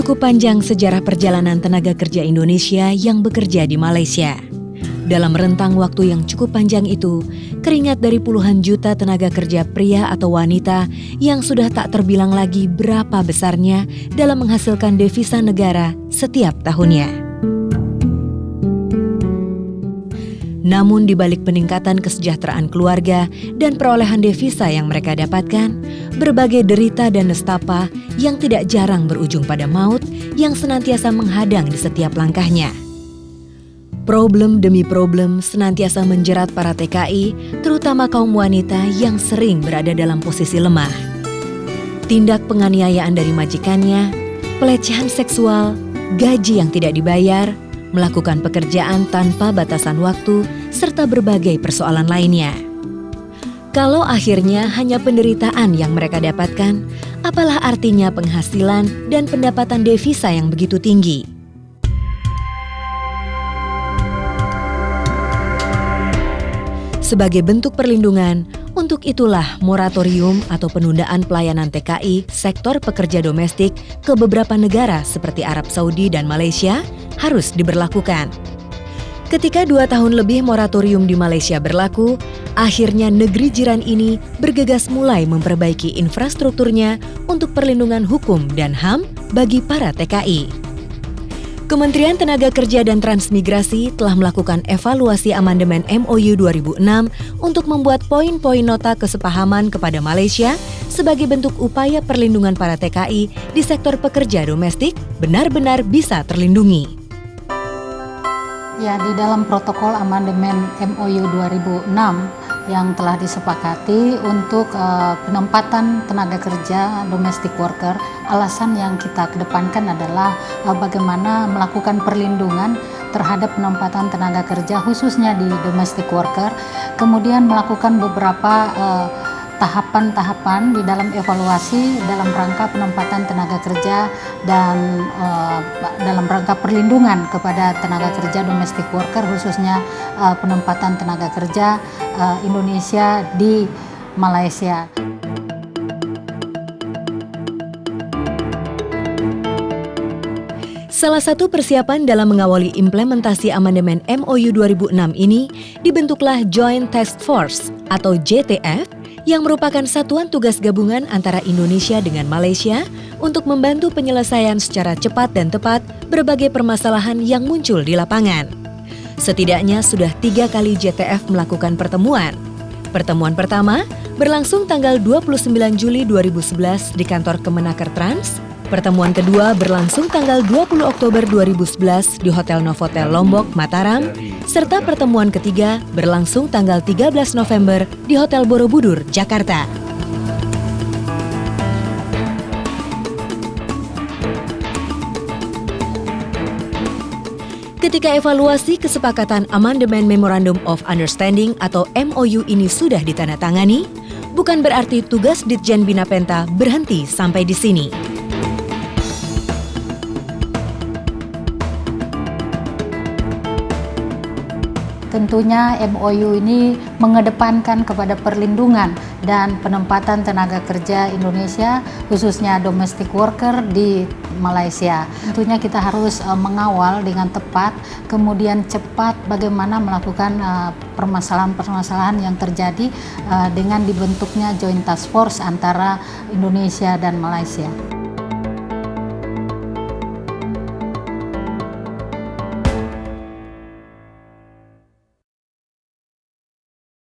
Cukup panjang sejarah perjalanan tenaga kerja Indonesia yang bekerja di Malaysia. Dalam rentang waktu yang cukup panjang itu, keringat dari puluhan juta tenaga kerja pria atau wanita yang sudah tak terbilang lagi berapa besarnya dalam menghasilkan devisa negara setiap tahunnya. Namun di balik peningkatan kesejahteraan keluarga dan perolehan devisa yang mereka dapatkan, berbagai derita dan nestapa yang tidak jarang berujung pada maut yang senantiasa menghadang di setiap langkahnya. Problem demi problem senantiasa menjerat para TKI, terutama kaum wanita yang sering berada dalam posisi lemah. Tindak penganiayaan dari majikannya, pelecehan seksual, gaji yang tidak dibayar, melakukan pekerjaan tanpa batasan waktu, serta berbagai persoalan lainnya. Kalau akhirnya hanya penderitaan yang mereka dapatkan, apalah artinya penghasilan dan pendapatan devisa yang begitu tinggi? Sebagai bentuk perlindungan, untuk itulah moratorium atau penundaan pelayanan TKI sektor pekerja domestik ke beberapa negara seperti Arab Saudi dan Malaysia harus diberlakukan. Ketika 2 tahun lebih moratorium di Malaysia berlaku, akhirnya negeri jiran ini bergegas mulai memperbaiki infrastrukturnya untuk perlindungan hukum dan HAM bagi para TKI. Kementerian Tenaga Kerja dan Transmigrasi telah melakukan evaluasi amandemen MOU 2006 untuk membuat poin-poin nota kesepahaman kepada Malaysia sebagai bentuk upaya perlindungan para TKI di sektor pekerja domestik benar-benar bisa terlindungi. Ya, di dalam protokol amandemen MOU 2006 yang telah disepakati untuk penempatan tenaga kerja domestic worker, alasan yang kita kedepankan adalah bagaimana melakukan perlindungan terhadap penempatan tenaga kerja khususnya di domestic worker, kemudian melakukan beberapa tahapan-tahapan di dalam evaluasi dalam rangka penempatan tenaga kerja dan dalam rangka perlindungan kepada tenaga kerja domestic worker khususnya penempatan tenaga kerja Indonesia di Malaysia. Salah satu persiapan dalam mengawali implementasi amandemen MOU 2006 ini dibentuklah Joint Task Force atau JTF yang merupakan satuan tugas gabungan antara Indonesia dengan Malaysia untuk membantu penyelesaian secara cepat dan tepat berbagai permasalahan yang muncul di lapangan. Setidaknya sudah 3 kali JTF melakukan pertemuan. Pertemuan pertama berlangsung tanggal 29 Juli 2011 di kantor Kemenaker Trans. Pertemuan kedua berlangsung tanggal 20 Oktober 2011 di Hotel Novotel Lombok, Mataram, serta pertemuan ketiga berlangsung tanggal 13 November di Hotel Borobudur, Jakarta. Ketika evaluasi kesepakatan Amandemen Memorandum of Understanding atau MOU ini sudah ditandatangani, bukan berarti tugas Ditjen Bina Penta berhenti sampai di sini. Tentunya MOU ini mengedepankan kepada perlindungan dan penempatan tenaga kerja Indonesia khususnya domestic worker di Malaysia. Tentunya kita harus mengawal dengan tepat, kemudian cepat bagaimana melakukan permasalahan-permasalahan yang terjadi dengan dibentuknya Joint Task Force antara Indonesia dan Malaysia.